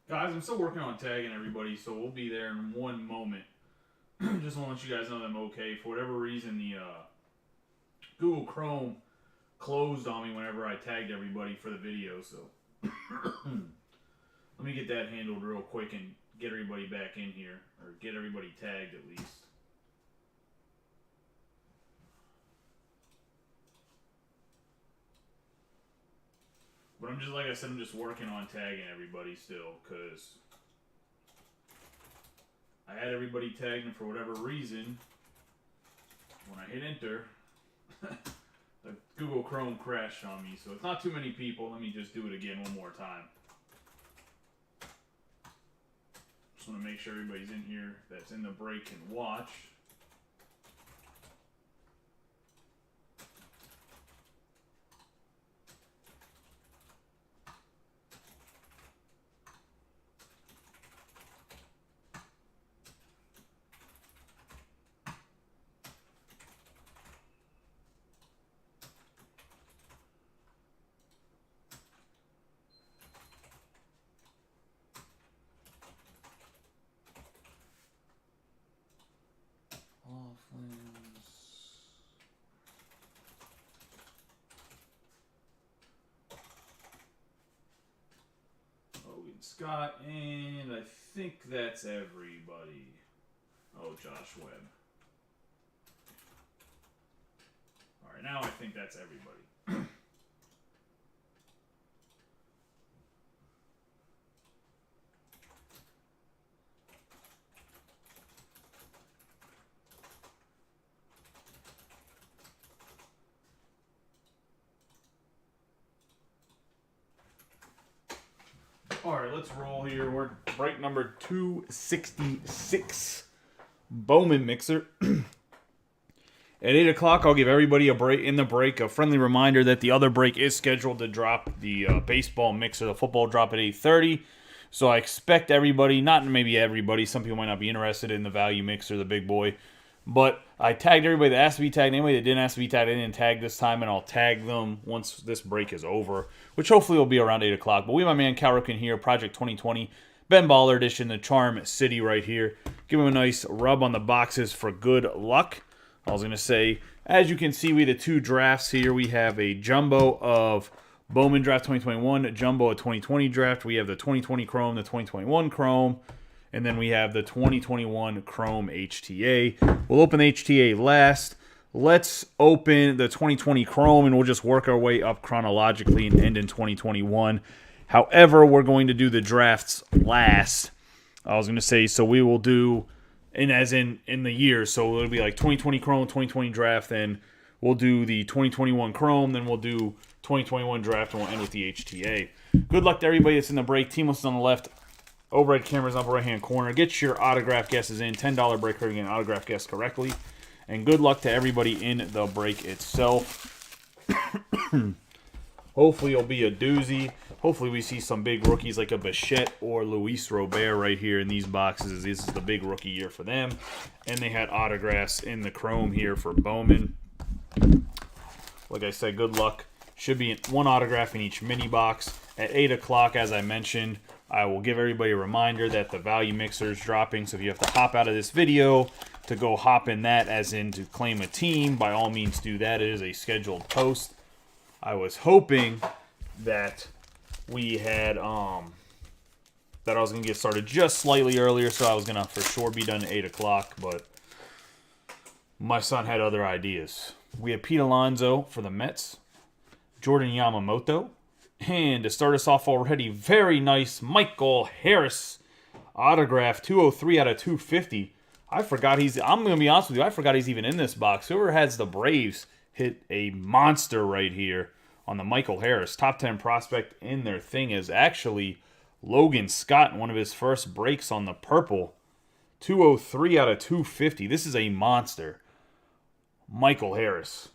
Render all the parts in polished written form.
Guys, I'm still working on tagging everybody, so we'll be there in one moment. Just want to let you guys know that I'm okay. For whatever reason, the Google Chrome closed on me whenever I tagged everybody for the video, so let me get that handled real quick and get everybody back in here, or get everybody tagged at least. But I'm just, like I said, I'm just working on tagging everybody still, because I had everybody tagged, and for whatever reason, when I hit enter, the Google Chrome crashed on me. So it's not too many people. Let me just do it again one more time. Just want to make sure everybody's in here that's in the break can watch. Scott, and I think that's everybody. Oh, Josh Webb. Alright, now I think that's everybody. Alright, let's roll here. We're break number 266. Bowman mixer. At 8 o'clock, I'll give everybody a break in the break. A friendly reminder that the other break is scheduled to drop the baseball mixer. The football drop at 8:30. So I expect everybody, not maybe everybody, some people might not be interested in the value mixer, the big boy. But I tagged everybody that asked to be tagged. Anybody that didn't ask to be tagged, I didn't tag this time, and I'll tag them once this break is over, which hopefully will be around 8 o'clock. But we have my man Cal Ripken here, Project 2020, Ben Baller Edition, the Charm City right here. Give him a nice rub on the boxes for good luck. I was going to say, as you can see, we have the two drafts here. We have a jumbo of Bowman Draft 2021, a jumbo of 2020 draft. We have the 2020 Chrome, the 2021 Chrome, and then we have the 2021 Chrome HTA. We'll open the HTA last. Let's open the 2020 Chrome, and we'll just work our way up chronologically and end in 2021. However, we're going to do the drafts last. I was going to say, so we will do, and as in the year, so it'll be like 2020 Chrome, 2020 draft, then we'll do the 2021 Chrome, then we'll do 2021 draft, and we'll end with the HTA. Good luck to everybody that's in the break. Team list on the left. Overhead cameras upper right-hand corner. Get your autograph guesses in. $10 break card. Again, autograph guess correctly. And good luck to everybody in the break itself. Hopefully it'll be a doozy. Hopefully we see some big rookies like a Bichette or Luis Robert right here in these boxes. This is the big rookie year for them. And they had autographs in the Chrome here for Bowman. Like I said, good luck. Should be one autograph in each mini box. At 8 o'clock, as I mentioned, I will give everybody a reminder that the value mixer is dropping. So if you have to hop out of this video to go hop in that, as in to claim a team, by all means do that. It is a scheduled post. I was hoping that we had that I was going to get started just slightly earlier, so I was going to for sure be done at 8 o'clock, but my son had other ideas. We have Pete Alonso for the Mets, Jordan Yamamoto, and to start us off already, very nice Michael Harris autograph, 203 out of 250. I forgot I'm going to be honest with you, I forgot he's even in this box. Whoever has the Braves hit a monster right here on the Michael Harris. Top 10 prospect in their thing is actually Logan Scott in one of his first breaks on the purple. 203 out of 250. This is a monster. Michael Harris.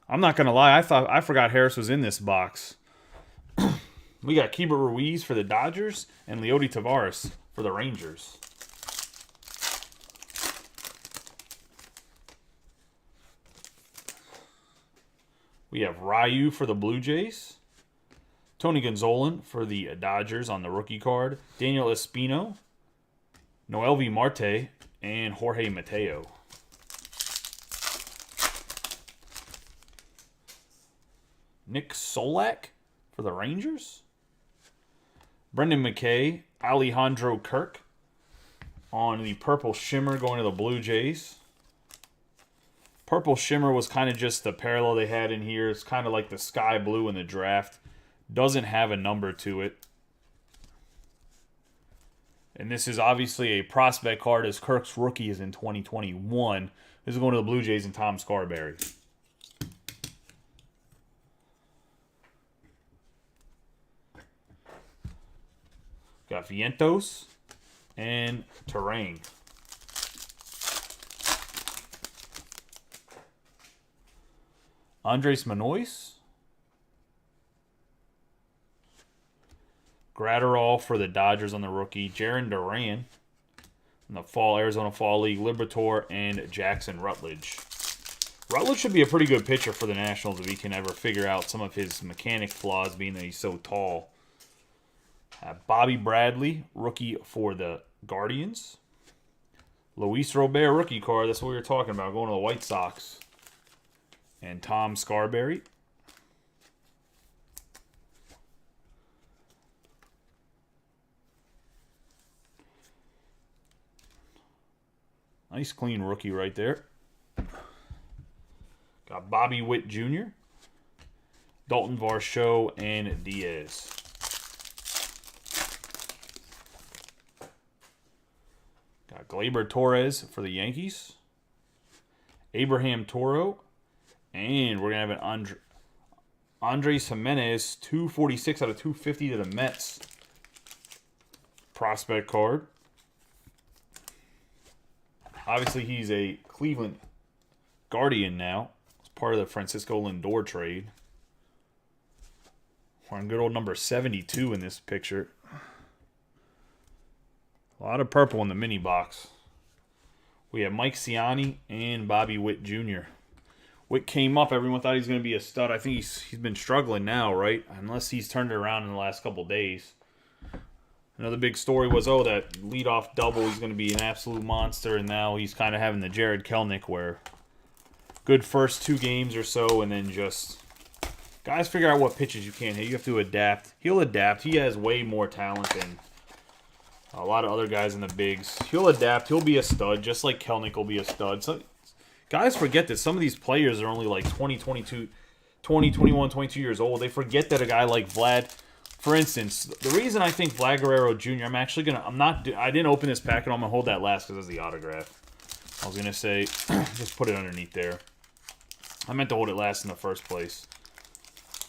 I'm not going to lie. I forgot Harris was in this box. We got Keibert Ruiz for the Dodgers and Leody Taveras for the Rangers. We have Ryu for the Blue Jays. Tony Gonzalez for the Dodgers on the rookie card. Daniel Espino, Noelvi Marte, and Jorge Mateo. Nick Solak for the Rangers. Brendan McKay, Alejandro Kirk on the Purple Shimmer going to the Blue Jays. Purple Shimmer was kind of just the parallel they had in here. It's kind of like the sky blue in the draft. Doesn't have a number to it. And this is obviously a prospect card as Kirk's rookie is in 2021. This is going to the Blue Jays and Tom Scarberry. Got Vientos and Terrain. Andres Manois. Gratterall for the Dodgers on the rookie. Jaron Duran in the Arizona Fall League. Liberatore and Jackson Rutledge. Rutledge should be a pretty good pitcher for the Nationals if he can ever figure out some of his mechanic flaws, being that he's so tall. Bobby Bradley, rookie for the Guardians. Luis Robert, rookie card. That's what we were talking about, going to the White Sox. And Tom Scarberry. Nice clean rookie right there. Got Bobby Witt Jr., Dalton Varsho, and Diaz. Got Gleyber Torres for the Yankees. Abraham Toro. And we're going to have an Andres Jimenez, 246 out of 250 to the Mets. Prospect card. Obviously, he's a Cleveland Guardian now. It's part of the Francisco Lindor trade. We're on good old number 72 in this picture. A lot of purple in the mini box. We have Mike Ciani and Bobby Witt Jr. Witt came up. Everyone thought he was going to be a stud. I think he's been struggling now, right? Unless he's turned it around in the last couple days. Another big story was, that leadoff double, he's going to be an absolute monster, and now he's kind of having the Jared Kelenic where good first 2 games or so, and then just guys figure out what pitches you can hit. You have to adapt. He'll adapt. He has way more talent than a lot of other guys in the bigs. He'll adapt. He'll be a stud, just like Kelenic will be a stud. So guys forget that some of these players are only like 20, 21, 22 years old. They forget that a guy like Vlad, for instance, the reason I think Vlad Guerrero Jr., I didn't open this packet. I'm going to hold that last because it's the autograph. I was going to say, just put it underneath there. I meant to hold it last in the first place.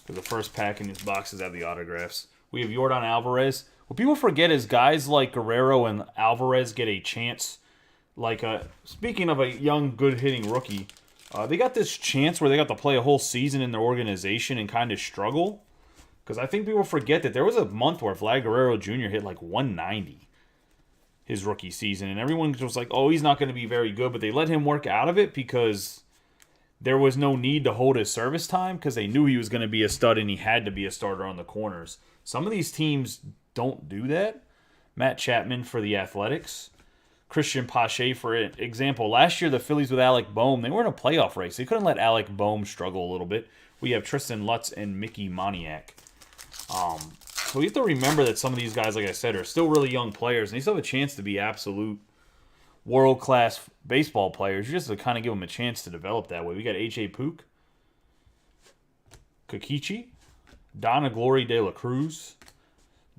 Because the first pack in these boxes have the autographs. We have Yordan Alvarez. What people forget is guys like Guerrero and Alvarez get a chance. Speaking of a young, good-hitting rookie, they got this chance where they got to play a whole season in their organization and kind of struggle. Because I think people forget that there was a month where Vlad Guerrero Jr. hit like 190 his rookie season. And everyone was like, he's not going to be very good. But they let him work out of it because there was no need to hold his service time because they knew he was going to be a stud and he had to be a starter on the corners. Some of these teams don't do that. Matt Chapman for the Athletics. Christian Pache, for example. Last year, the Phillies with Alec Boehm, they were in a playoff race. They couldn't let Alec Boehm struggle a little bit. We have Tristan Lutz and Mickey Moniak. So you have to remember that some of these guys, like I said, are still really young players, and they still have a chance to be absolute world-class baseball players. You just have to kind of give them a chance to develop that way. We got A.J. Pook, Kikichi, Donna Glory de la Cruz,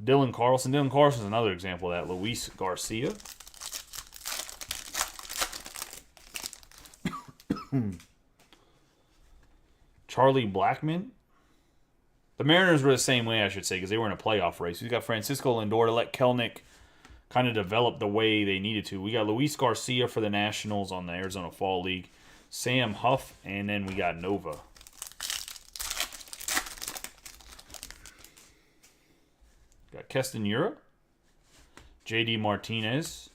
Dylan Carlson. Dylan Carlson is another example of that. Luis Garcia. Charlie Blackmon. The Mariners were the same way, I should say, because they were in a playoff race. We got Francisco Lindor to let Kelenic kind of develop the way they needed to. We got Luis Garcia for the Nationals on the Arizona Fall League. Sam Huff, and then we got Nova. Got Keston Ura, J.D. Martinez,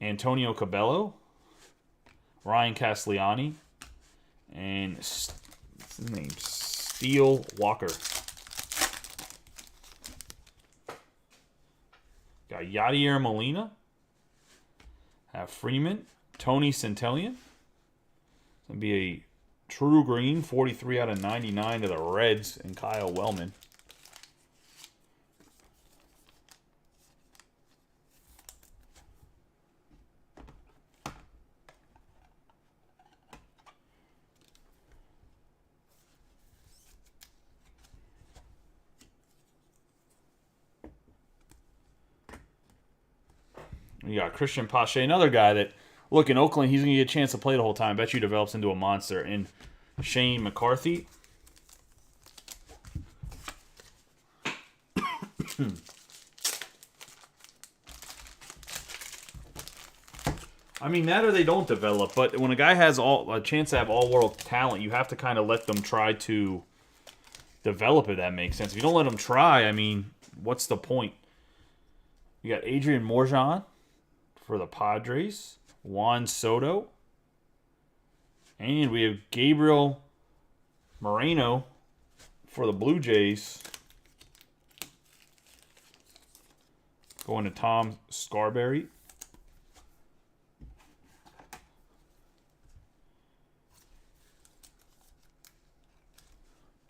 Antonio Cabello, Ryan Castellani, and what's his name? Steele Walker. Yadier Molina. Freeman. Tony Centellion. It's going to be a true green, 43 out of 99 to the Reds and Kyle Wellman. You got Christian Pache, another guy that, look, in Oakland, he's going to get a chance to play the whole time. Bet you develops into a monster. And Shane McCarthy. I mean, that or they don't develop. But when a guy has a chance to have all-world talent, you have to kind of let them try to develop, if that makes sense. If you don't let them try, I mean, what's the point? You got Adrian Morjan for the Padres. Juan Soto. And we have Gabriel Moreno for the Blue Jays. Going to Tom Scarberry.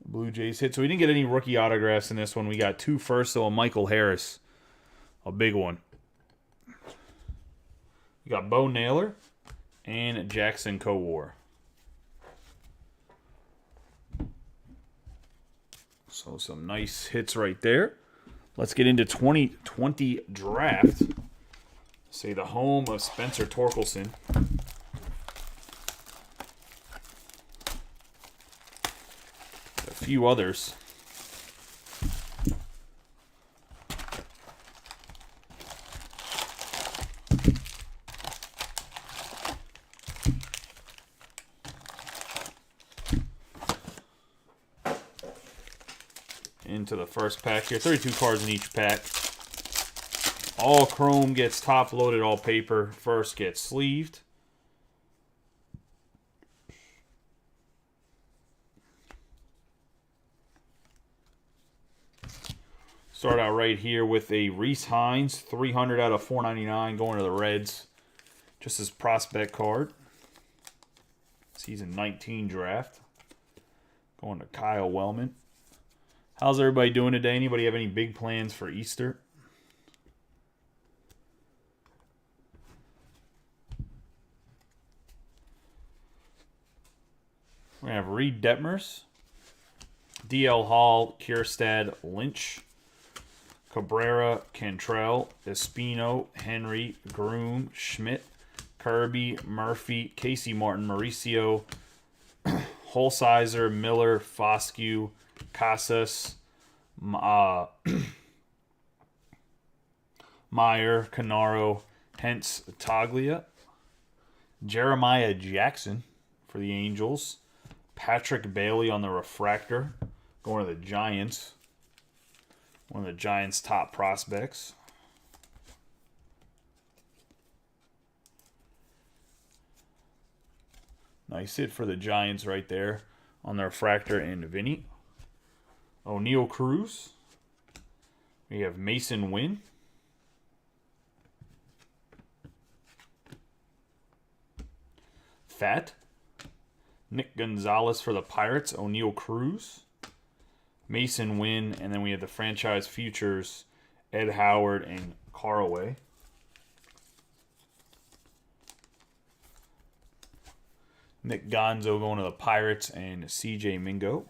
Blue Jays hit. So we didn't get any rookie autographs in this one. We got 2 first, so a Michael Harris. A big one. We got Bo Naylor and Jackson Kowar. So some nice hits right there. Let's get into 2020 draft. Say the home of Spencer Torkelson. A few others. Into the first pack here. 32 cards in each pack. All chrome gets top loaded, all paper. First gets sleeved. Start out right here with a Reese Hines, 300 out of 499, going to the Reds. Just his prospect card. Season 19 draft. Going to Kyle Wellman. How's everybody doing today? Anybody have any big plans for Easter? We're going to have Reed Detmers, DL Hall, Kierstad, Lynch, Cabrera, Cantrell, Espino, Henry, Groom, Schmidt, Kirby, Murphy, Casey Martin, Mauricio, Holsizer, Miller, Foscue, Casas, Meyer, Canaro, Hence, Taglia, Jeremiah Jackson for the Angels, Patrick Bailey on the refractor, going to the Giants, one of the Giants' top prospects. Nice hit for the Giants right there on the refractor and Vinny. O'Neal Cruz. We have Mason Wynn. Fat. Nick Gonzalez for the Pirates. O'Neal Cruz. Mason Wynn. And then we have the franchise futures, Ed Howard and Caraway. Nick Gonzo going to the Pirates and CJ Mingo.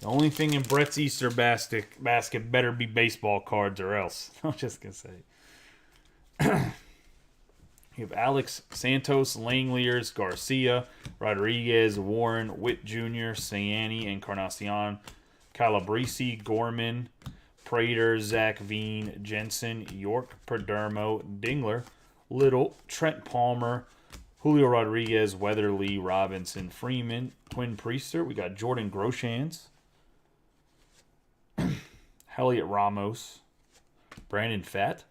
The only thing in Brett's Easter basket better be baseball cards or else. I'm just going to say. You have Alex Santos, Langeliers, Garcia, Rodriguez, Warren, Witt Jr., Sayani, Encarnacion, Calabrese, Gorman, Prater, Zach Veen, Jensen, York, Perdermo, Dingler, Little, Trent Palmer, Julio Rodriguez, Weatherly, Robinson, Freeman, Quinn Priester. We got Jordan Groshans, Elliot Ramos, Brandon Fett,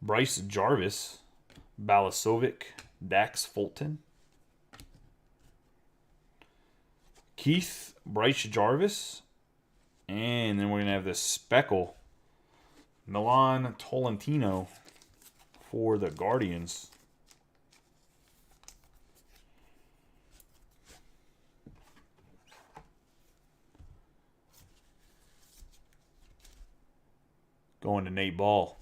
Bryce Jarvis, Balasovic, Dax Fulton. Keith Bryce Jarvis. And then we're going to have this Speckle. Milan Tolentino for the Guardians. Going to Nate Ball.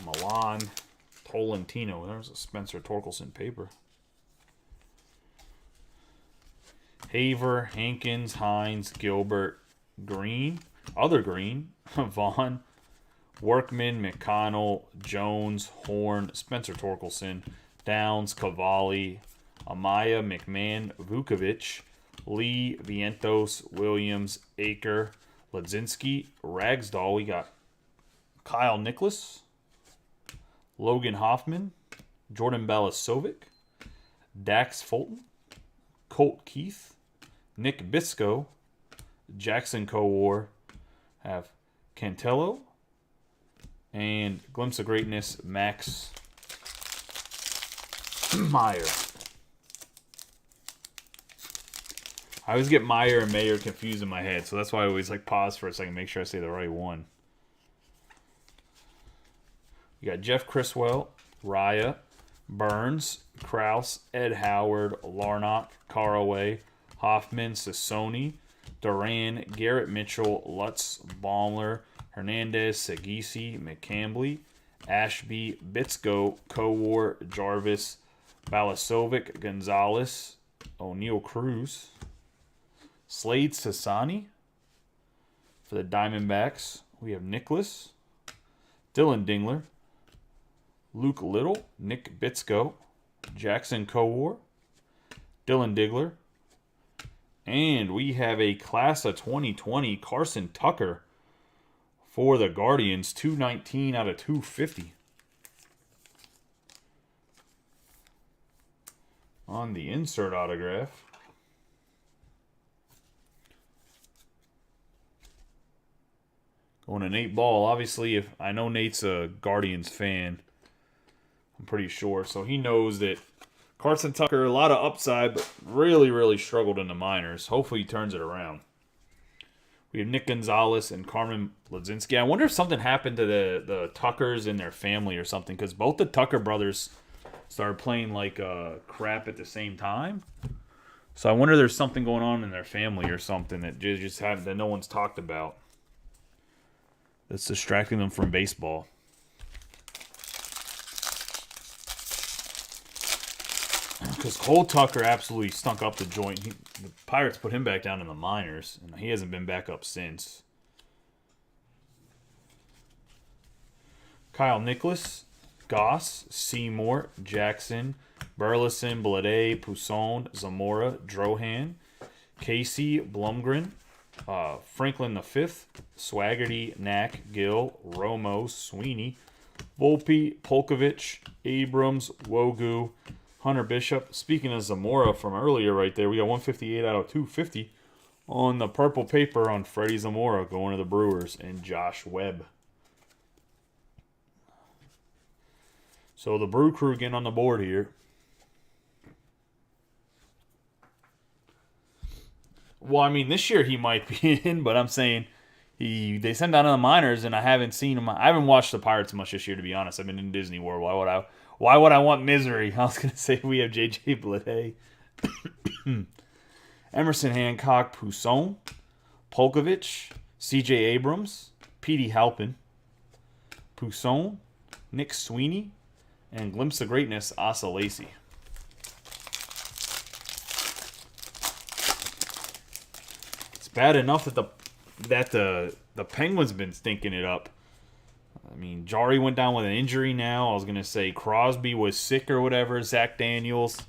Milan Tolentino. There's a Spencer Torkelson paper. Haver, Hankins, Hines, Gilbert, Green. Other Green. Vaughn, Workman, McConnell, Jones, Horn, Spencer Torkelson, Downs, Cavalli, Amaya, McMahon, Vukovic, Lee, Vientos, Williams, Aker, Blazinski, Ragsdall. We got Kyle Nicholas, Logan Hoffman, Jordan Balasovic, Dax Fulton, Colt Keith, Nick Bisco, Jackson Kowar, have Cantello, and Glimpse of Greatness, Max Meyer. I always get Meyer and Mayer confused in my head, so that's why I always pause for a second, make sure I say the right one. You got Jeff Criswell, Raya, Burns, Kraus, Ed Howard, Larnach, Caraway, Hoffman, Sassoni, Duran, Garrett Mitchell, Lutz, Baumler, Hernandez, Sagisi, McCambly, Ashby, Bitsko, Kowar, Jarvis, Balasovic, Gonzalez, O'Neal Cruz, Slade Sassani. For the Diamondbacks, we have Nicholas, Dylan Dingler, Luke Little, Nick Bitsko, Jackson Kowar, Dylan Digler, and we have a class of 2020 Carson Tucker for the Guardians, 219 out of 250. On the insert autograph, going to Nate Ball. Obviously, if I know Nate's a Guardians fan, I'm pretty sure. So he knows that Carson Tucker, a lot of upside, but really, really struggled in the minors. Hopefully he turns it around. We have Nick Gonzalez and Carmen Blazinski. I wonder if something happened to the Tuckers and their family or something, because both the Tucker brothers started playing crap at the same time. So I wonder if there's something going on in their family or something that that no one's talked about that's distracting them from baseball. Because Cole Tucker absolutely stunk up the joint. The Pirates put him back down in the minors, and he hasn't been back up since. Kyle Nicholas, Goss, Seymour, Jackson, Burleson, Blade, Pousson, Zamora, Drohan, Casey, Blumgren, Franklin V, Swaggerty, Knack, Gill, Romo, Sweeney, Volpe, Polkovich, Abrams, Wogu, Hunter Bishop. Speaking of Zamora from earlier right there, we got 158 out of 250 on the purple paper on Freddie Zamora going to the Brewers, and Josh Webb. So the Brew Crew getting on the board here. Well, I mean, this year he might be in, but I'm saying they sent down to the minors, and I haven't seen him. I haven't watched the Pirates much this year, to be honest. I've been in Disney World. Why would I want misery? I was going to say we have J.J. Blade, Emerson Hancock, Pousson, Polkovich, C.J. Abrams, Petey Halpin, Pousson, Nick Sweeney, and Glimpse of Greatness, Asa Lacy. It's bad enough that the Penguins been stinking it up. I mean, Jari went down with an injury now. I was going to say Crosby was sick or whatever. Zach Daniels,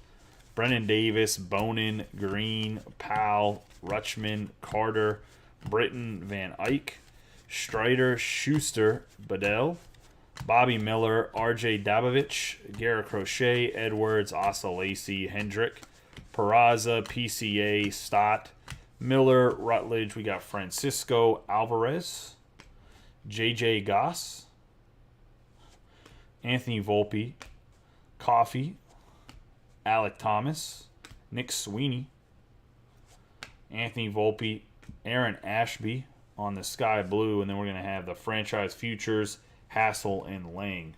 Brennan Davis, Bonin, Green, Powell, Rutschman, Carter, Britton, Van Eyck, Strider, Schuster, Bedell, Bobby Miller, R.J. Dabovich, Garrett Crochet, Edwards, Asa Lacy, Hendrick, Peraza, PCA, Stott, Miller, Rutledge, we got Francisco Alvarez, J.J. Goss, Anthony Volpe, Coffee, Alec Thomas, Nick Sweeney, Anthony Volpe, Aaron Ashby on the Sky Blue, and then we're going to have the franchise futures, Hassel and Lang.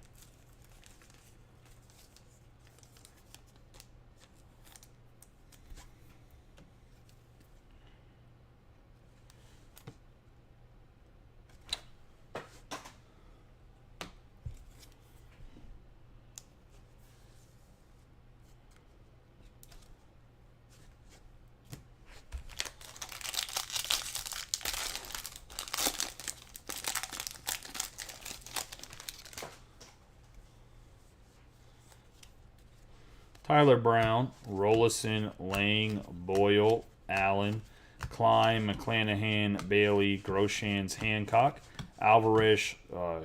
Tyler Brown, Rollison, Lang, Boyle, Allen, Klein, McClanahan, Bailey, Groshans, Hancock, Alvarez,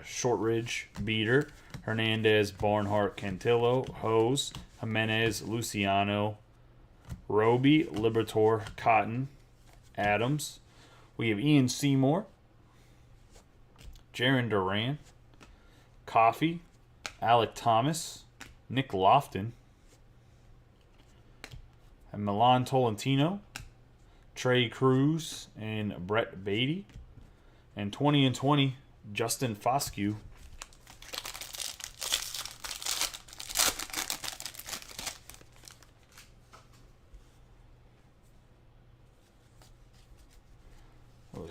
Shortridge, Beater, Hernandez, Barnhart, Cantillo, Hose, Jimenez, Luciano, Roby, Libertor, Cotton, Adams. We have Ian Seymour, Jaron Duran, Coffey, Alec Thomas, Nick Lofton, and Milan Tolentino, Trey Cruz, and Brett Beatty. And 20 and 20, Justin Foscue.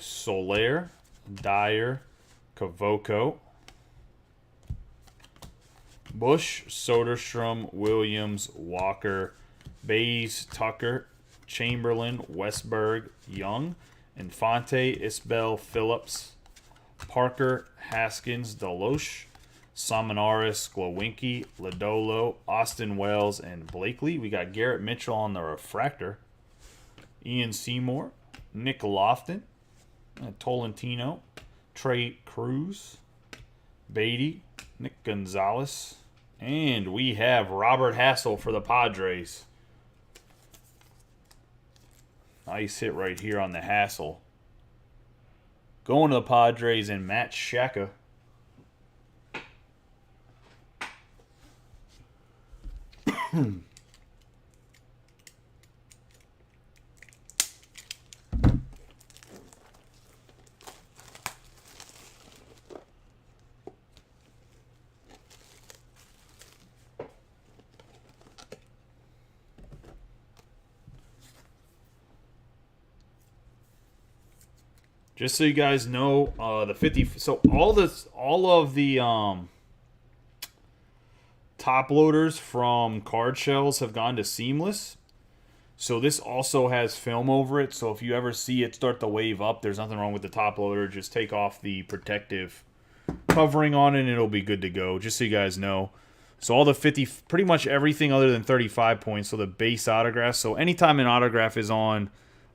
Soler, Dyer, Kavoko, Bush, Soderstrom, Williams, Walker, Bays, Tucker, Chamberlain, Westberg, Young, Infante, Isbell, Phillips, Parker, Haskins, Deloche, Samonaris, Glowinky, Lodolo, Austin Wells, and Blakely. We got Garrett Mitchell on the refractor. Ian Seymour, Nick Lofton, Tolentino, Trey Cruz, Beatty, Nick Gonzalez, and we have Robert Hassel for the Padres. Nice hit right here on the Hassel. Going to the Padres and Matt Shaka. Just so you guys know, the 50. So all of the top loaders from card shells have gone to seamless. So this also has film over it. So if you ever see it start to wave up, there's nothing wrong with the top loader. Just take off the protective covering on it, and it'll be good to go. Just so you guys know. So all the 50, pretty much everything other than 35 points. So the base autographs. So anytime an autograph is on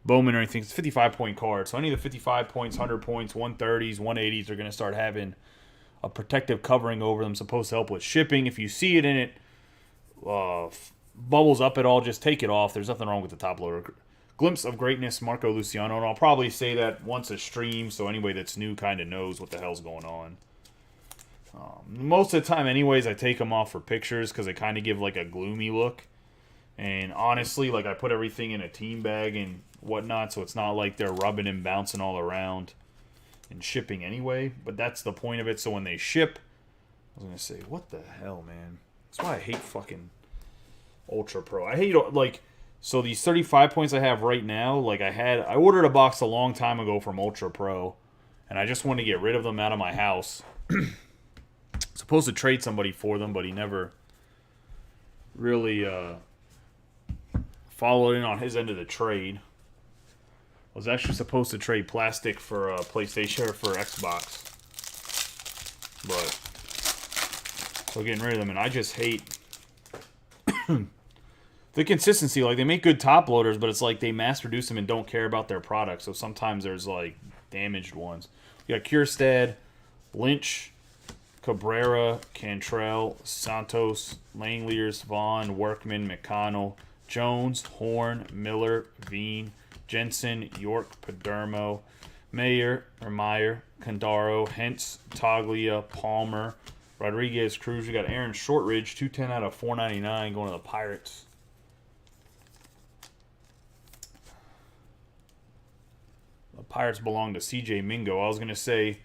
Bowman or anything, it's a 55-point card. So any of the 55 points, 100 points, 130s, 180s are going to start having a protective covering over them, supposed to help with shipping. If you see it in it bubbles up at all, just take it off. There's nothing wrong with the top loader. Glimpse of Greatness, Marco Luciano. And I'll probably say that once a stream, so anybody that's new kind of knows what the hell's going on. Most of the time, anyways, I take them off for pictures because they kind of give like a gloomy look. And honestly, like I put everything in a team bag and whatnot, so it's not like they're rubbing and bouncing all around and shipping anyway. But that's the point of it. So when they ship, I was going to say, what the hell, man? That's why I hate fucking Ultra Pro. I hate, like, so these 35 points I have right now, like I ordered a box a long time ago from Ultra Pro, and I just wanted to get rid of them out of my house. Supposed to trade somebody for them, but he never really followed in on his end of the trade. I was actually supposed to trade plastic for PlayStation or for Xbox. But so getting rid of them, and I just hate the consistency. Like, they make good top loaders, but it's like they mass produce them and don't care about their product. So sometimes there's like damaged ones. You got Kierstad, Lynch, Cabrera, Cantrell, Santos, Langeliers, Vaughn, Workman, McConnell, Jones, Horn, Miller, Veen, Jensen, York, Padermo, Meyer, Condaro, Hentz, Toglia, Palmer, Rodriguez, Cruz. We got Aaron Shortridge, 210 out of 499 going to the Pirates. The Pirates belong to C.J. Mingo. I was going to say,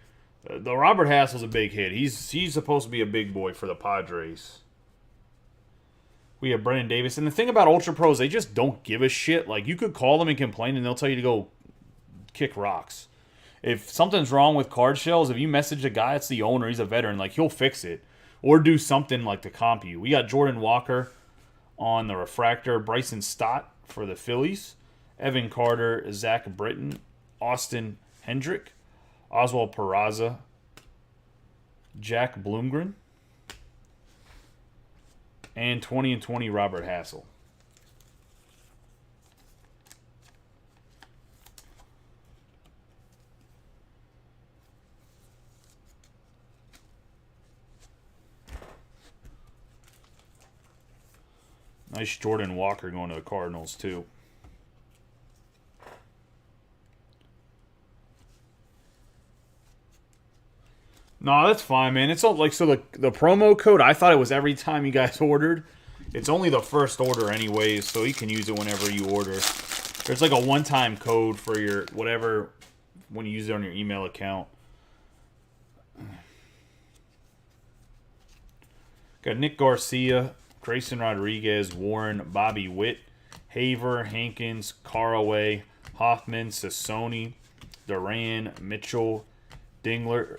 the Robert Hassel's a big hit. He's supposed to be a big boy for the Padres. We have Brennan Davis. And the thing about Ultra Pros, they just don't give a shit. Like, you could call them and complain, and they'll tell you to go kick rocks. If something's wrong with card shells, if you message a guy, it's the owner, he's a veteran, like, he'll fix it. Or do something like to comp you. We got Jordan Walker on the refractor. Bryson Stott for the Phillies. Evan Carter, Zach Britton, Austin Hendrick, Oswald Peraza, Jack Bloomgren, and 20 and 20 Robert Hassel. Nice Jordan Walker going to the Cardinals, too. No, that's fine, man. It's all like, so the promo code, I thought it was every time you guys ordered. It's only the first order anyways, so you can use it whenever you order. There's like a one-time code for your whatever when you use it on your email account. Got Nick Garcia, Grayson Rodriguez, Warren, Bobby Witt, Haver, Hankins, Caraway, Hoffman, Sassoni, Duran, Mitchell, Dingler,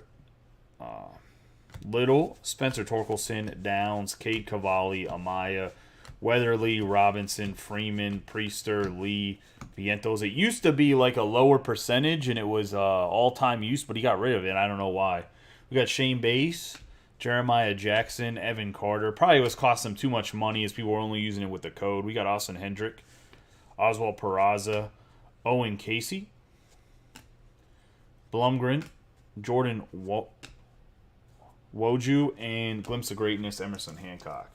Little, Spencer Torkelson, Downs, Cade Cavalli, Amaya, Weatherly, Robinson, Freeman, Priester, Lee, Vientos. It used to be like a lower percentage, and it was all-time use, but he got rid of it. I don't know why. We got Shane Bass, Jeremiah Jackson, Evan Carter. Probably was costing them too much money as people were only using it with the code. We got Austin Hendrick, Oswald Peraza, Owen Casey, Blumgren, Jordan Woju, and Glimpse of Greatness, Emerson Hancock.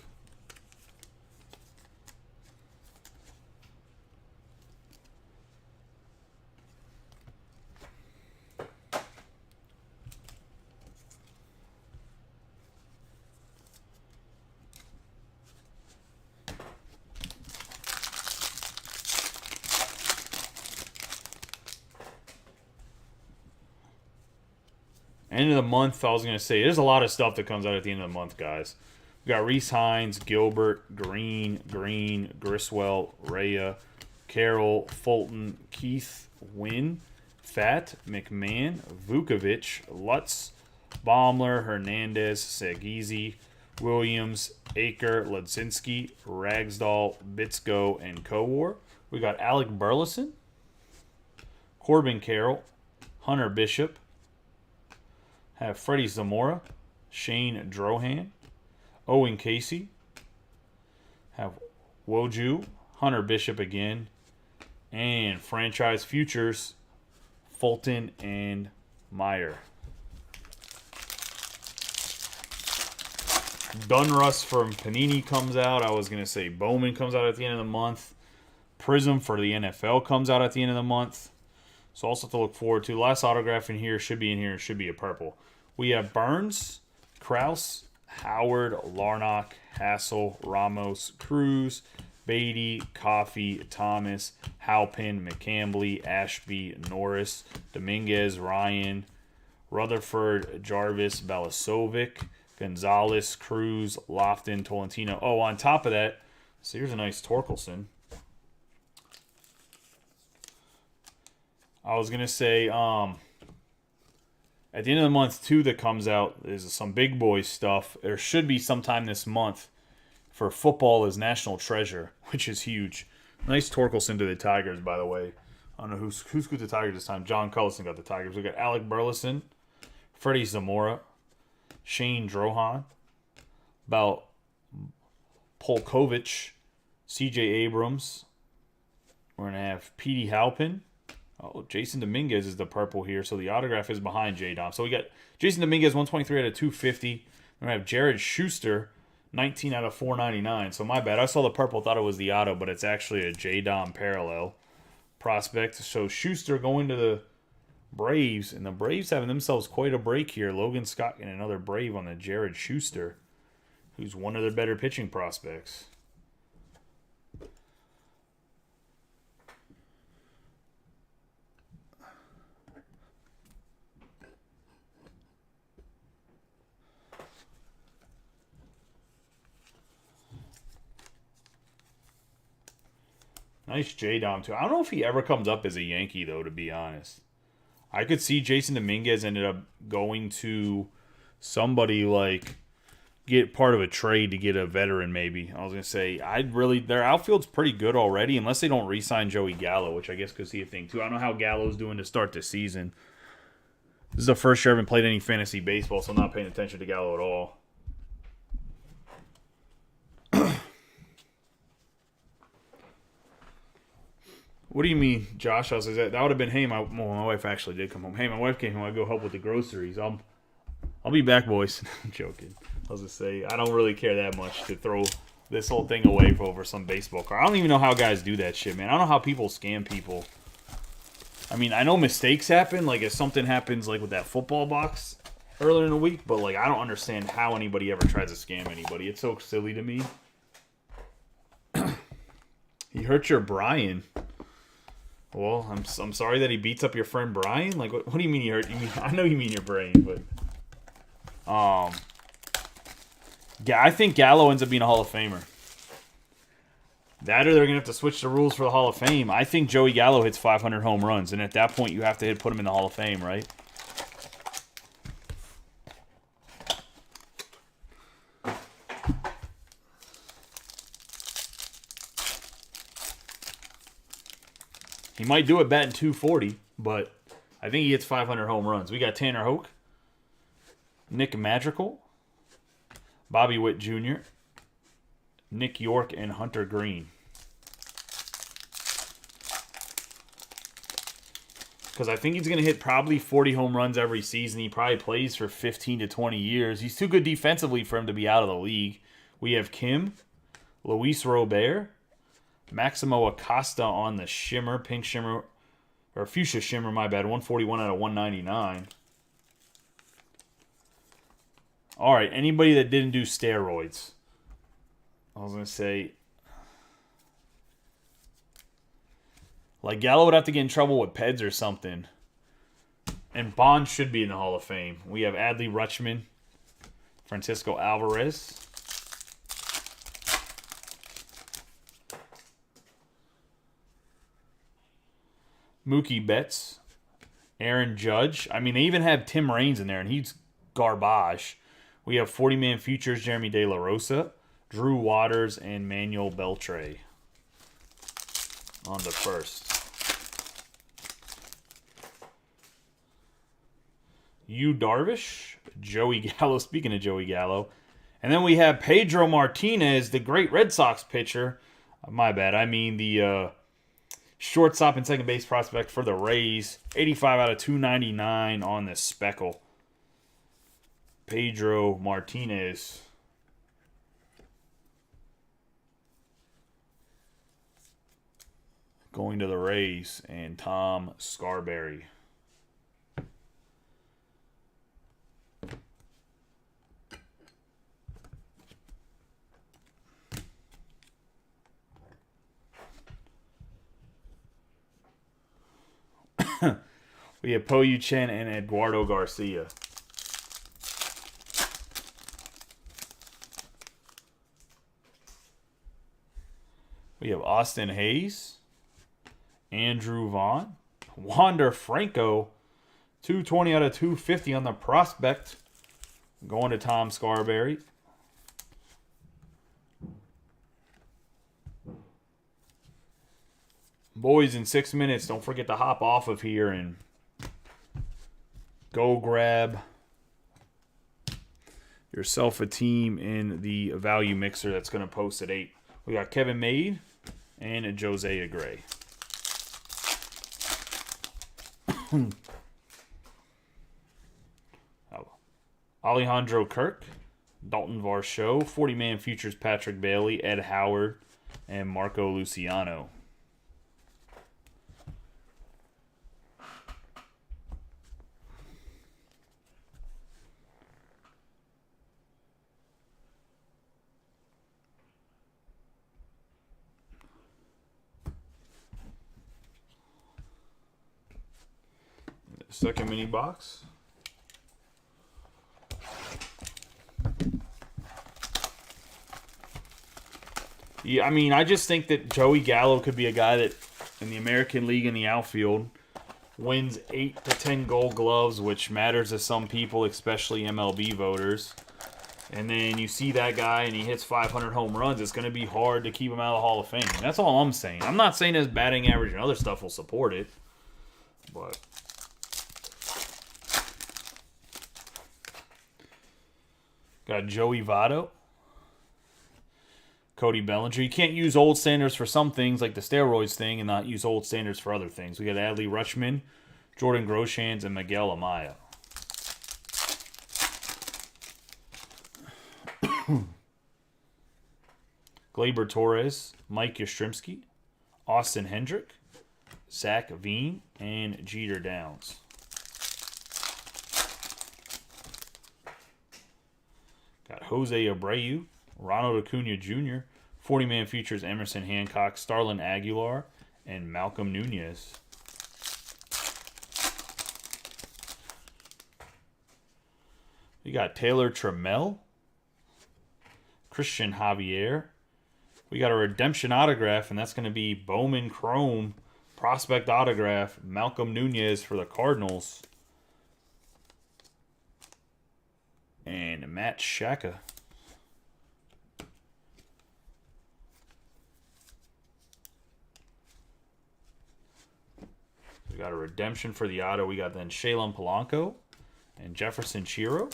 End of the month, I was going to say, there's a lot of stuff that comes out at the end of the month, guys. We got Reese Hines, Gilbert, Green, Griswell, Rhea, Carroll, Fulton, Keith, Wynn, Fat, McMahon, Vukovic, Lutz, Baumler, Hernandez, Segizi, Williams, Aker, Ledzinski, Ragsdall, Bitsko, and Kowar. We got Alec Burleson, Corbin Carroll, Hunter Bishop, have Freddie Zamora, Shane Drohan, Owen Casey, have Woju, Hunter Bishop again, and franchise futures, Fulton and Meyer. Dunruss from Panini comes out. I was going to say Bowman comes out at the end of the month. Prism for the NFL comes out at the end of the month. So also to look forward to. Last autograph in here should be in here. It should be a purple. We have Burns, Kraus, Howard, Larnock, Hassel, Ramos, Cruz, Beatty, Coffey, Thomas, Halpin, McCambly, Ashby, Norris, Dominguez, Ryan, Rutherford, Jarvis, Balasovic, Gonzalez, Cruz, Lofton, Tolentino. Oh, on top of that, so here's a nice Torkelson. I was going to say, at the end of the month, too, that comes out is some big boy stuff. There should be sometime this month for Football is National Treasure, which is huge. Nice Torkelson to the Tigers, by the way. I don't know who's got the Tigers this time. John Cullison got the Tigers. We got Alec Burleson, Freddie Zamora, Shane Drohan, about Polkovich, C.J. Abrams. We're going to have Petey Halpin. Oh, Jason Dominguez is the purple here, so the autograph is behind J-Dom. So we got Jason Dominguez, 123 out of 250. We're going to have Jared Schuster, 19 out of 499. So my bad. I saw the purple, thought it was the auto, but it's actually a J-Dom parallel prospect. So Schuster going to the Braves, and the Braves having themselves quite a break here. Logan Scott and another Brave on the Jared Schuster, who's one of their better pitching prospects. Nice J-Dom, too. I don't know if he ever comes up as a Yankee, though, to be honest. I could see Jason Dominguez ended up going to somebody like get part of a trade to get a veteran, maybe. I was going to say, their outfield's pretty good already, unless they don't re-sign Joey Gallo, which I guess could see a thing, too. I don't know how Gallo's doing to start the season. This is the first year I haven't played any fantasy baseball, so I'm not paying attention to Gallo at all. What do you mean, Josh? I was like, that would have been, hey, my wife actually did come home. Hey, my wife came home. I go help with the groceries. I'll be back, boys. I'm joking. I was going to say, I don't really care that much to throw this whole thing away for over some baseball card. I don't even know how guys do that shit, man. I don't know how people scam people. I mean, I know mistakes happen, like if something happens like with that football box earlier in the week, but like I don't understand how anybody ever tries to scam anybody. It's so silly to me. He hurt your Brian. Well, I'm sorry that he beats up your friend Brian. Like, what do you mean he hurt? I know you mean your brain, but yeah, I think Gallo ends up being a Hall of Famer. That or they're gonna have to switch the rules for the Hall of Fame. I think Joey Gallo hits 500 home runs, and at that point, you have to put him in the Hall of Fame, right? He might do it batting 240, but I think he hits 500 home runs. We got Tanner Hoke, Nick Madrigal, Bobby Witt Jr., Nick York, and Hunter Green. Because I think he's going to hit probably 40 home runs every season. He probably plays for 15 to 20 years. He's too good defensively for him to be out of the league. We have Kim, Luis Robert, Maximo Acosta on the shimmer, pink shimmer, or fuchsia shimmer, my bad, 141 out of 199. All right, anybody that didn't do steroids. I was going to say, like Gallo would have to get in trouble with Peds or something. And Bond should be in the Hall of Fame. We have Adley Rutschman, Francisco Alvarez, Mookie Betts, Aaron Judge. I mean, they even have Tim Raines in there, and he's garbage. We have 40-man futures, Jeremy De La Rosa, Drew Waters, and Manuel Beltre on the first. Yu Darvish, Joey Gallo, speaking of Joey Gallo. And then we have Pedro Martinez, the great Red Sox pitcher. My bad, I mean the shortstop and second base prospect for the Rays. 85 out of 299 on this speckle. Pedro Martinez. Going to the Rays. And Tom Scarberry. We have Po Yu Chen and Eduardo Garcia. We have Austin Hayes, Andrew Vaughn, Wander Franco, 220 out of 250 on the prospect. Going to Tom Scarberry. Boys, in 6 minutes, don't forget to hop off of here and go grab yourself a team in the value mixer that's going to post at 8. We got Kevin Made and Josiah Gray. Alejandro Kirk, Dalton Varsho. 40-man futures Patrick Bailey, Ed Howard, and Marco Luciano. Second mini box. Yeah, I mean, I just think that Joey Gallo could be a guy that in the American League in the outfield wins 8 to 10 Gold Gloves, which matters to some people, especially MLB voters. And then you see that guy and he hits 500 home runs. It's going to be hard to keep him out of the Hall of Fame. That's all I'm saying. I'm not saying his batting average and other stuff will support it, but got Joey Votto, Cody Bellinger. You can't use old standards for some things like the steroids thing and not use old standards for other things. We got Adley Rutschman, Jordan Groshans, and Miguel Amaya. Gleyber Torres, Mike Yastrzemski, Austin Hendrick, Zach Veen, and Jeter Downs. Got Jose Abreu, Ronald Acuna Jr., 40-man futures Emerson Hancock, Starlin Aguilar, and Malcolm Nunez. We got Taylor Trammell, Christian Javier. We got a redemption autograph, and that's going to be Bowman Chrome prospect autograph, Malcolm Nunez for the Cardinals. And Matt Shaka. We got a redemption for the auto. We got then Shalem Polanco and Jefferson Chiro.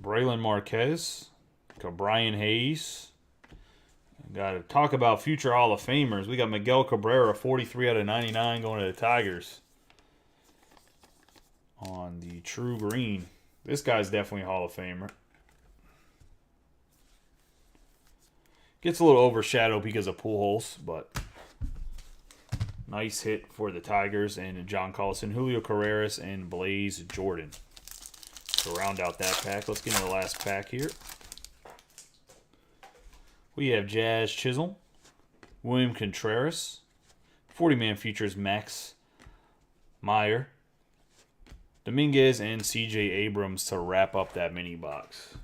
Braylon Marquez. Got Brian Hayes. Got to talk about future Hall of Famers. We got Miguel Cabrera, 43 out of 99 going to the Tigers. On the True Green. This guy's definitely a Hall of Famer. Gets a little overshadowed because of Pujols, but nice hit for the Tigers and John Collison, Julio Carreras, and Blaze Jordan. To round out that pack, let's get into the last pack here. We have Jazz Chisholm, William Contreras, 40-man futures Max Meyer, Dominguez, and C.J. Abrams to wrap up that mini box.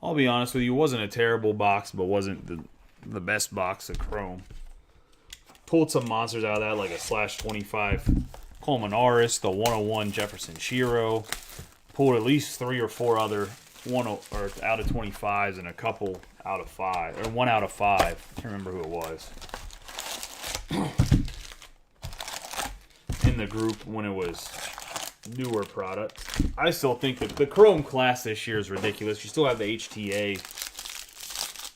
I'll be honest with you, it wasn't a terrible box, but wasn't the best box of Chrome. Pulled some monsters out of that, like a /25 Coleman Aris, the 101 Jefferson Chiro. Pulled at least 3 or 4 other out of 25s and a couple out of 5, or 1 out of 5. I can't remember who it was. In the group when it was newer product. I still think that the Chrome class this year is ridiculous. You still have the HTA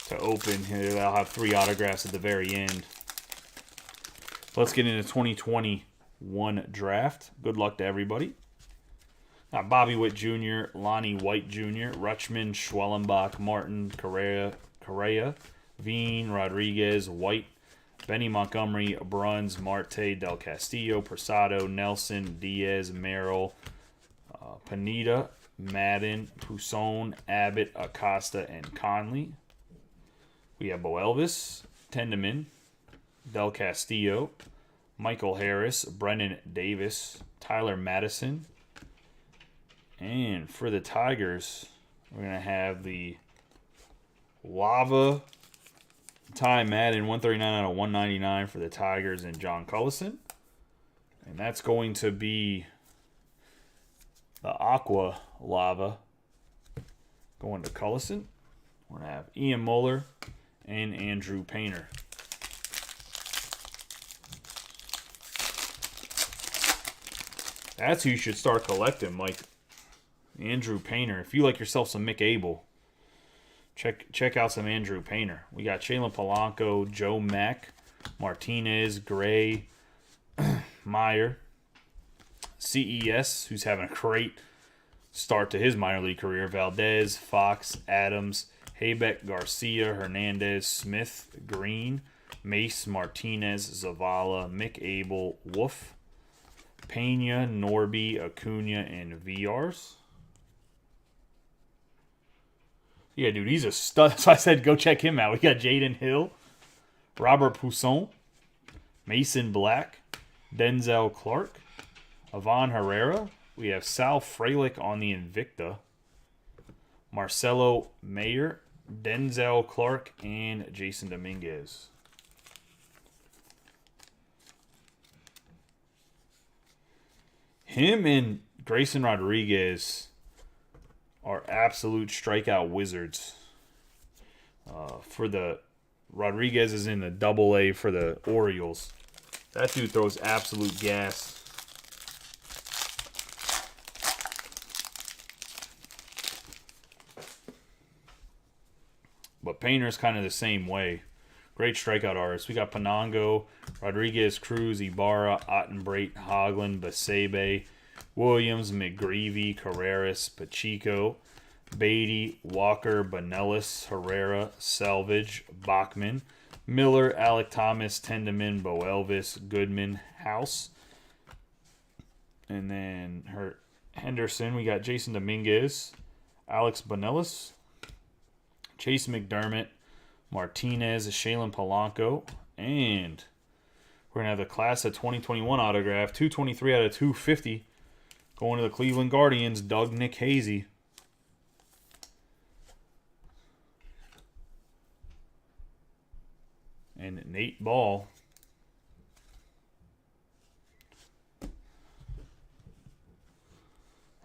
to open. I'll have 3 autographs at the very end. Let's get into 2021 draft. Good luck to everybody. Got Bobby Witt Jr., Lonnie White Jr., Rutschman, Schwellenbach, Martin, Correa, Veen, Rodriguez, White, Benny Montgomery, Bruns, Marte, Del Castillo, Prasado, Nelson, Diaz, Merrill, Pineda, Madden, Pousson, Abbott, Acosta, and Conley. We have Bo Elvis, Tendeman, Del Castillo, Michael Harris, Brennan Davis, Tyler Madison. And for the Tigers, we're going to have the Lava Ty Madden, 139 out of 199 for the Tigers, and John Collison. And that's going to be the Aqua Lava going to Collison. We're going to have Ian Muller and Andrew Painter. That's who you should start collecting, Mike. Andrew Painter. If you like yourself some Mick Abel, Check out some Andrew Painter. We got Jalen Polanco, Joe Mack, Martinez, Gray, Meyer, CES, who's having a great start to his minor league career. Valdez, Fox, Adams, Haybeck, Garcia, Hernandez, Smith, Green, Mace, Martinez, Zavala, Mick Abel, Wolf, Pena, Norby, Acuna, and VRs. Yeah, dude, he's a stud. So I said go check him out. We got Jaden Hill, Robert Pousson, Mason Black, Denzel Clark, Ivan Herrera. We have Sal Frelick on the Invicta, Marcelo Mayer, Denzel Clark, and Jason Dominguez. Him and Grayson Rodriguez are absolute strikeout wizards. For the Rodriguez is in the Double-A for the Orioles. That dude throws absolute gas. But Painter's kind of the same way. Great strikeout artists. We got Panango, Rodriguez, Cruz, Ibarra, Ottenbreit, Hoagland, Basebe, Williams, McGreevy, Carreras, Pacheco, Beatty, Walker, Bonellis, Herrera, Salvage, Bachman, Miller, Alec Thomas, Tendeman, Bo Elvis, Goodman, House. And then Henderson, we got Jason Dominguez, Alex Bonellis, Chase McDermott, Martinez, Shalen Polanco, and we're going to have the class of 2021 autograph, 223 out of 250, going to the Cleveland Guardians, Doug Nick Hazy. And Nate Ball.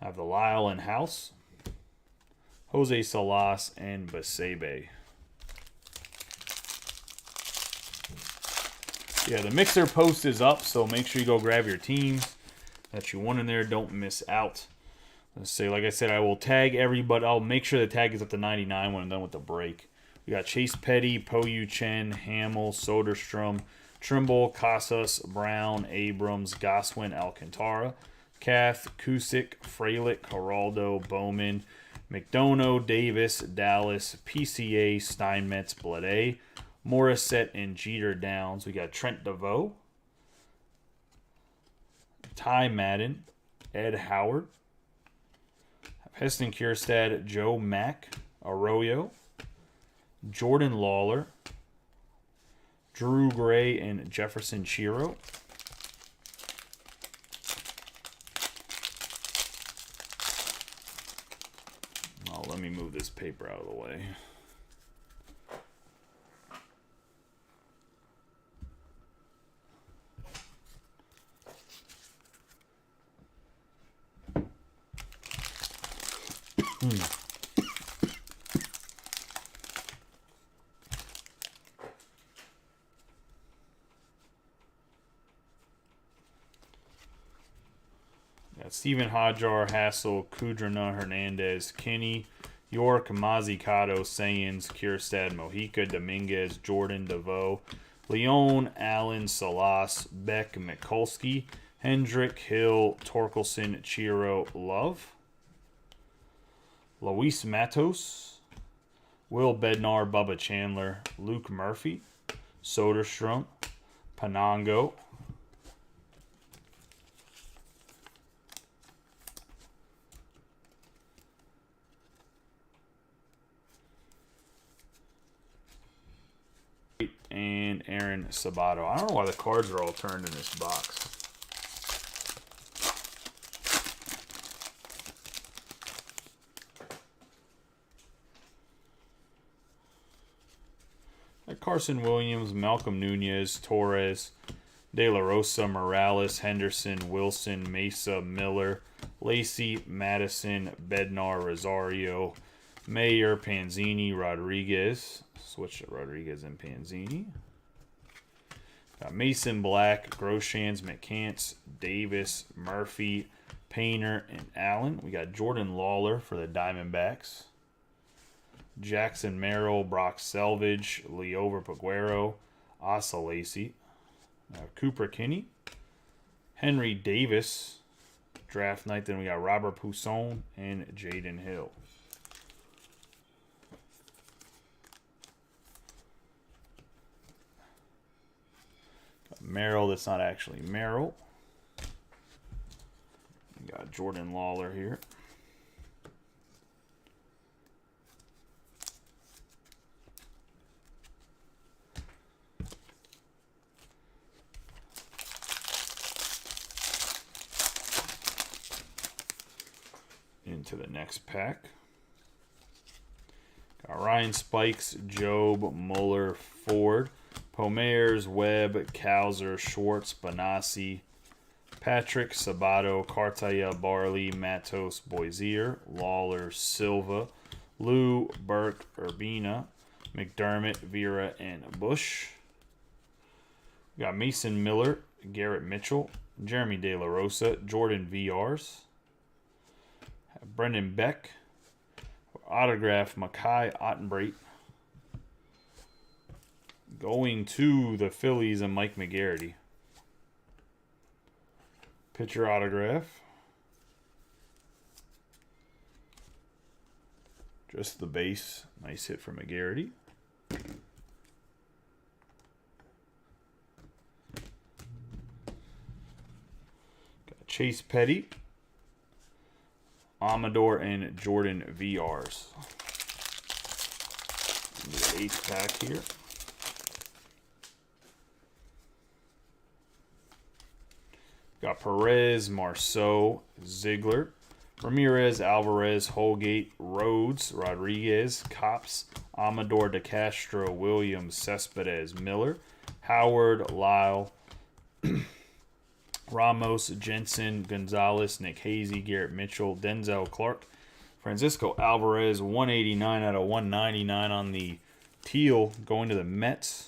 Have the Lyle and House, Jose Salas, and Basebe. Yeah, the mixer post is up, so make sure you go grab your teams that you want in there. Don't miss out. Let's say, like I said, I will tag everybody. I'll make sure the tag is up to 99 when I'm done with the break. We got Chase Petty, Po Yu Chen, Hamill, Soderstrom, Trimble, Casas, Brown, Abrams, Goswin, Alcantara, Kath, Kusick, Frelick, Geraldo, Bowman, McDonough, Davis, Dallas, PCA, Steinmetz, Blade, Morissette, and Jeter Downs. We got Trent DeVoe, Ty Madden, Ed Howard, Heston Kjerstad, Joe Mack, Arroyo, Jordan Lawler, Drew Gray, and Jefferson Chiro. Oh, let me move this paper out of the way. Got Steven Hajar, Hassel, Kudrina, Hernandez, Kinney, York, Mazzucato, Sayans, Kjerstad, Mojica, Dominguez, Jordan, DeVoe, Leon, Allen, Salas, Beck, Mikulski, Hendrick, Hill, Torkelson, Chiro, Love, Luis Matos, Will Bednar, Bubba Chandler, Luke Murphy, Soderstrom, Panango, and Aaron Sabato. I don't know why the cards are all turned in this box. Carson Williams, Malcolm Nunez, Torres, De La Rosa, Morales, Henderson, Wilson, Mesa, Miller, Lacey, Madison, Bednar, Rosario, Mayer, Panzini, Rodriguez. Switch to Rodriguez and Panzini. Got Mason Black, Groshans, McCants, Davis, Murphy, Painter, and Allen. We got Jordan Lawler for the Diamondbacks. Jackson Merrill, Brock Selvage, Leover Paguero, Asa Lacy, Cooper Kinney, Henry Davis, draft night. Then we got Robert Pousson and Jaden Hill. Merrill, that's not actually Merrill. We got Jordan Lawler here. Into the next pack. Got Ryan Spikes, Job, Muller, Ford, Pomers, Webb, Kauser, Schwartz, Benassi, Patrick, Sabato, Cartaya, Barley, Matos, Boisier, Lawler, Silva, Lou, Burke, Urbina, McDermott, Vera, and Bush. We got Mason Miller, Garrett Mitchell, Jeremy De La Rosa, Jordan VRs, Brendan Beck, autograph Makai Ottenbreit. Going to the Phillies and Mike McGarity. Pitcher autograph. Just the base. Nice hit for McGarity. Got Chase Petty, Amador, and Jordan VRs. The 8th pack here. Got Perez, Marceau, Ziegler, Ramirez, Alvarez, Holgate, Rhodes, Rodriguez, Cops, Amador, DeCastro, Williams, Cespedes, Miller, Howard, Lyle, Ramos, Jensen, Gonzalez, Nick Hazy, Garrett Mitchell, Denzel Clark, Francisco Alvarez, 189 out of 199 on the teal, going to the Mets.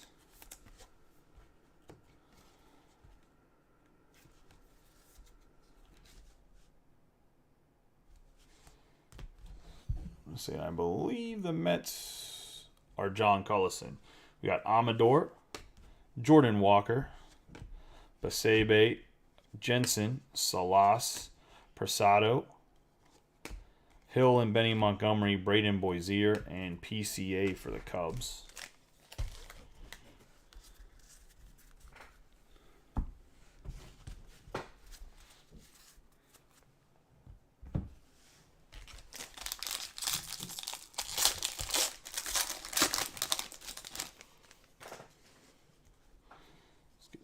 Let's see, I believe the Mets are John Cullison. We got Amador, Jordan Walker, Basebe, Jensen, Salas, Persado, Hill and Benny Montgomery, Braden Boisier, and PCA for the Cubs.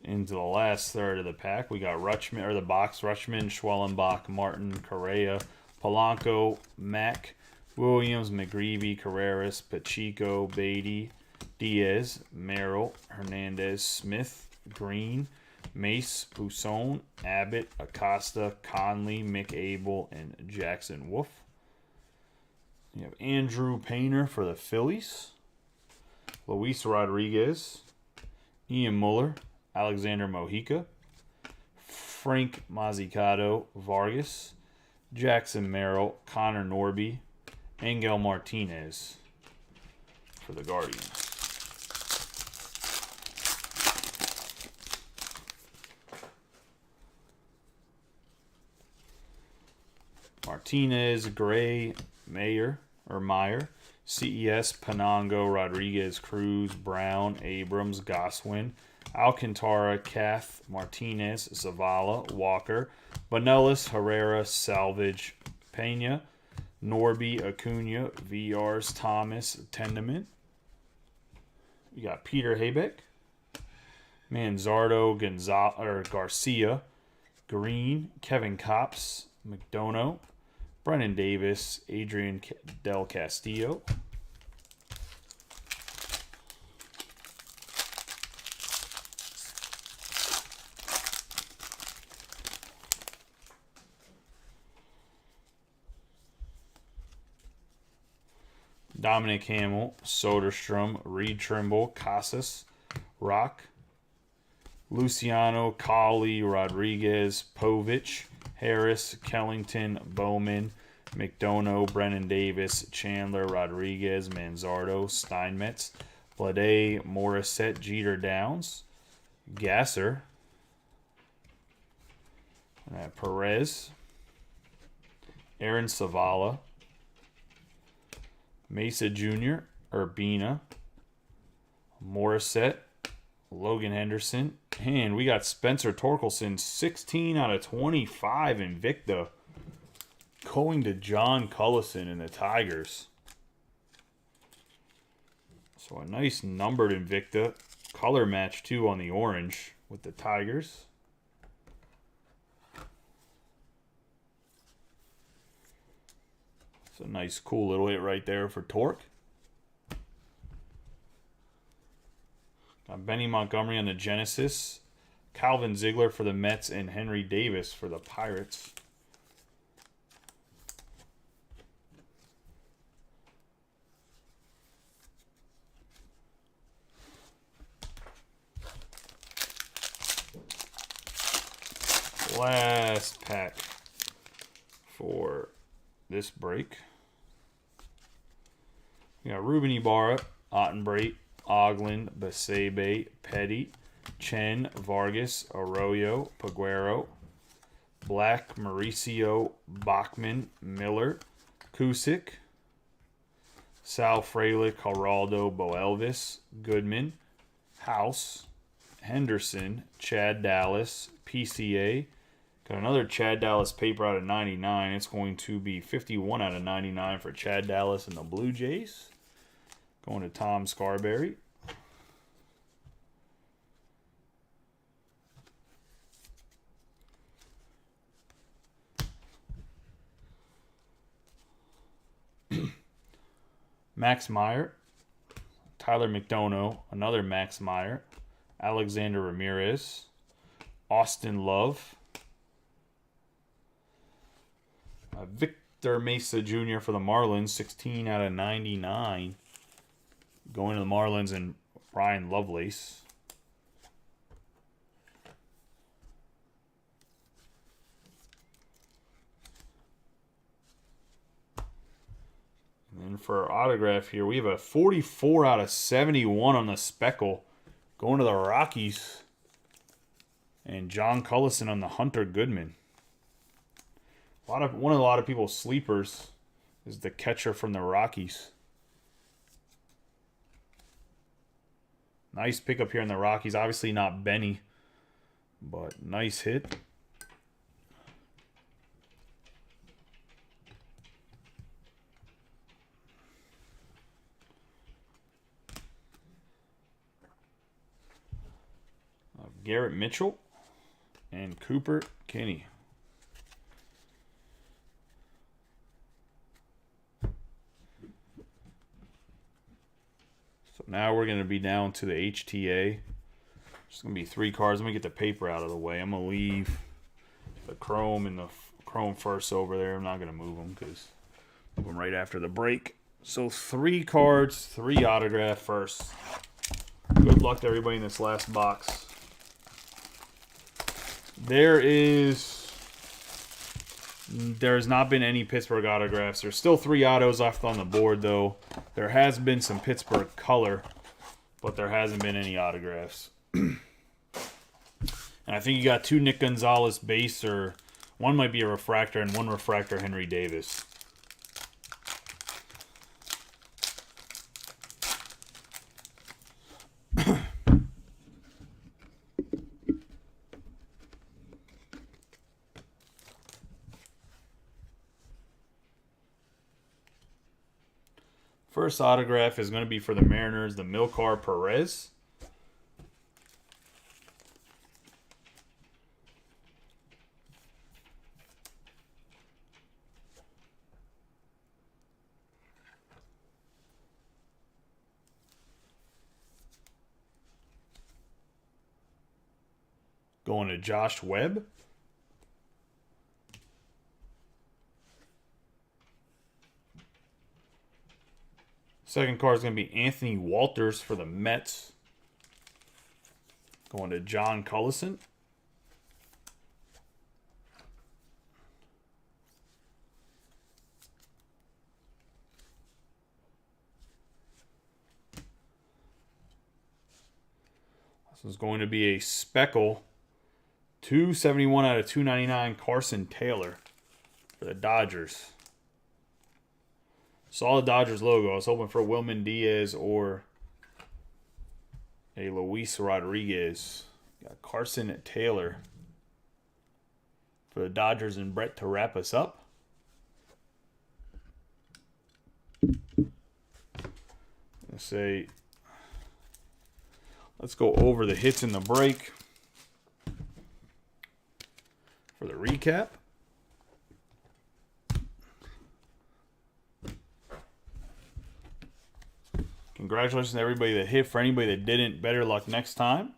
Into the last third of the pack, we got Rutschman, or the box, Rutschman, Schwellenbach, Martin, Correa, Polanco, Mack, Williams, McGreevy, Carreras, Pacheco, Beatty, Diaz, Merrill, Hernandez, Smith, Green, Mace, Pousson, Abbott, Acosta, Conley, Mick Abel, and Jackson Wolf. You have Andrew Painter for the Phillies, Luis Rodriguez, Ian Muller, Alexander Mojica, Frank Mazzicato, Vargas, Jackson Merrill, Connor Norby, Angel Martinez for the Guardians. Martinez, Gray, Meyer, CES, Panongo, Rodriguez, Cruz, Brown, Abrams, Goswin, Alcantara, Kath, Martinez, Zavala, Walker, Bonellis, Herrera, Salvage, Pena, Norby, Acuna, VRs, Thomas, Tenderman. You got Peter Habeck, Manzardo, Garcia, Green, Kevin Kopps, McDonough, Brennan Davis, Adrian Del Castillo. Dominic Hamill, Soderstrom, Reed Trimble, Casas, Rock, Luciano, Colley, Rodriguez, Povich, Harris, Kellington, Bowman, McDonough, Brennan Davis, Chandler, Rodriguez, Manzardo, Steinmetz, Blade, Morissette, Jeter Downs, Gasser, Perez, Aaron Savala, Mesa Jr., Urbina, Morissette, Logan Henderson, and we got Spencer Torkelson, 16 out of 25 Invicta, going to John Cullison in the Tigers. So a nice numbered Invicta, color match too on the orange with the Tigers. It's a nice, cool little hit right there for Torque. Got Benny Montgomery on the Genesis, Calvin Ziegler for the Mets, and Henry Davis for the Pirates. Last pack for this break. We got Ruben Ibarra, Ottenbreit, Oglin, Basebe, Petty, Chen, Vargas, Arroyo, Paguero, Black, Mauricio, Bachman, Miller, Kusick, Sal Frelick, Geraldo, Boelvis, Goodman, House, Henderson, Chad Dallas, PCA. Got another Chad Dallas paper out of 99. It's going to be 51 out of 99 for Chad Dallas and the Blue Jays. Going to Tom Scarberry. Max Meyer. Tyler McDonough. Another Max Meyer. Alexander Ramirez. Austin Love. Victor Mesa Jr. for the Marlins, 16 out of 99. Going to the Marlins and Brian Lovelace. And then for our autograph here, we have a 44 out of 71 on the Speckle. Going to the Rockies. And John Cullison on the Hunter Goodman. One of a lot of people's sleepers is the catcher from the Rockies. Nice pickup here in the Rockies. Obviously not Benny, but nice hit. Garrett Mitchell and Cooper Kinney. Now we're going to be down to the HTA. Just going to be 3 cards. Let me get the paper out of the way. I'm going to leave the chrome and the chrome first over there. I'm not going to move them because move them right after the break. So 3 cards, 3 autograph first. Good luck to everybody in this last box. There has not been any Pittsburgh autographs. There's still 3 autos left on the board, though. There has been some Pittsburgh color, but there hasn't been any autographs. And I think you got 2 Nick Gonzalez base, or one might be a refractor, and 1 refractor Henry Davis. First autograph is going to be for the Mariners, the Milcar Perez. Going to Josh Webb. Second card is going to be Anthony Walters for the Mets. Going to John Cullison. So it's going to be a speckle. 271 out of 299, Carson Taylor for the Dodgers. Saw the Dodgers logo. I was hoping for Wilman Diaz or a Luis Rodriguez. Got Carson Taylor for the Dodgers and Brett to wrap us up. Let's go over the hits in the break for the recap. Congratulations to everybody that hit. For anybody that didn't, better luck next time.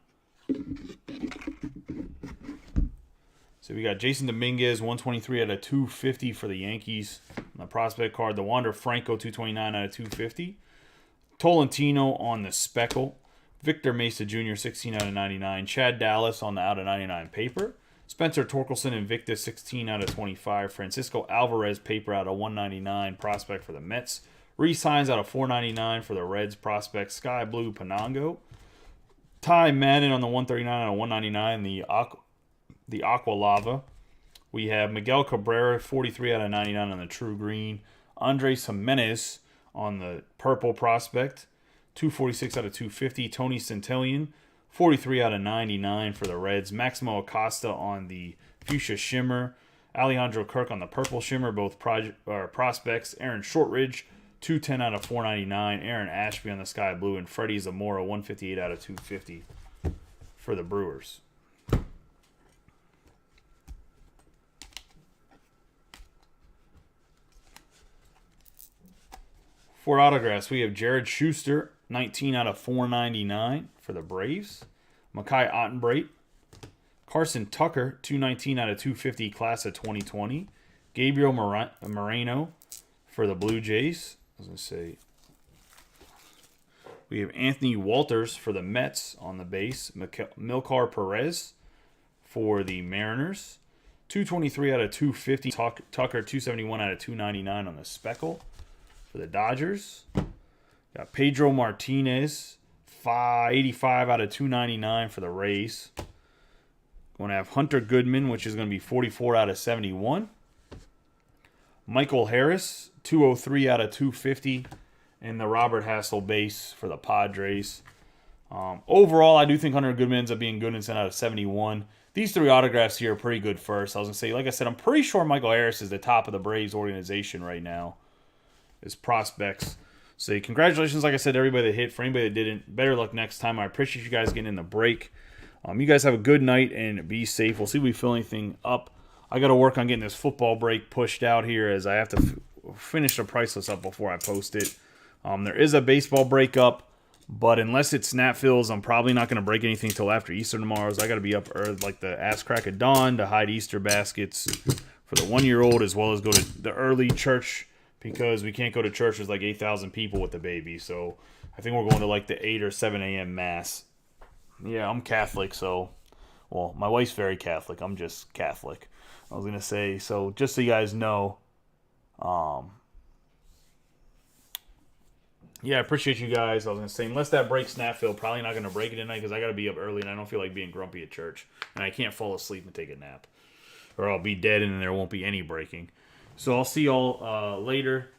So we got Jason Dominguez, 123 out of 250 for the Yankees. On the prospect card, the Wander Franco, 229 out of 250. Tolentino on the speckle. Victor Mesa Jr., 16 out of 99. Chad Dallas on the out of 99 paper. Spencer Torkelson Invictus, 16 out of 25. Francisco Alvarez paper out of 199. Prospect for the Mets. Reese Hines out of 499 for the Reds. Prospect Sky Blue Panango. Ty Madden on the 139 out of 199. The Aqua Lava. We have Miguel Cabrera, 43 out of 99 on the True Green. Andres Jimenez on the Purple Prospect. 246 out of 250. Tony Centillion, 43 out of 99 for the Reds. Maximo Acosta on the Fuchsia Shimmer. Alejandro Kirk on the Purple Shimmer, both prospects. Aaron Shortridge, 210 out of 499. Aaron Ashby on the Sky Blue. And Freddie Zamora, 158 out of 250 for the Brewers. For autographs, we have Jared Schuster, 19 out of 499 for the Braves. Makai Ottenbreit. Carson Tucker, 219 out of 250, class of 2020. Gabriel Moreno for the Blue Jays. I was going to say. We have Anthony Walters for the Mets on the base. Milcar Perez for the Mariners. 223 out of 250. Tucker, 271 out of 299 on the speckle for the Dodgers. Got Pedro Martinez, 85 out of 299 for the Rays. Going to have Hunter Goodman, which is going to be 44 out of 71. Michael Harris, 203 out of 250. And the Robert Hassel base for the Padres. Overall, I do think Hunter Goodman ends up being good and 10 out of 71. These three autographs here are pretty good first. I was going to say, like I said, I'm pretty sure Michael Harris is the top of the Braves organization right now. His prospects. So congratulations, like I said, to everybody that hit. For anybody that didn't, better luck next time. I appreciate you guys getting in the break. You guys have a good night and be safe. We'll see if we fill anything up. I got to work on getting this football break pushed out here as I have to finish the price list up before I post it. There is a baseball break up, but unless it snap fills, I'm probably not going to break anything till after Easter tomorrow. So I got to be up early, like the ass crack of dawn, to hide Easter baskets for the 1-year-old, as well as go to the early church, because we can't go to church. There's like 8,000 people with the baby. So I think we're going to like the 8 or 7 a.m. mass. Yeah, I'm Catholic, so, well, my wife's very Catholic. I'm just Catholic. I was going to say, so just so you guys know, yeah, I appreciate you guys. I was going to say, unless that breaks Snapfield, probably not going to break it tonight because I got to be up early and I don't feel like being grumpy at church. And I can't fall asleep and take a nap. Or I'll be dead and there won't be any breaking. So I'll see y'all later.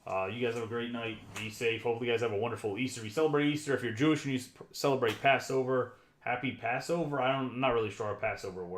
You guys have a great night. Be safe. Hopefully you guys have a wonderful Easter. If you celebrate Easter, if you're Jewish and you celebrate Passover, happy Passover. I'm not really sure how Passover works.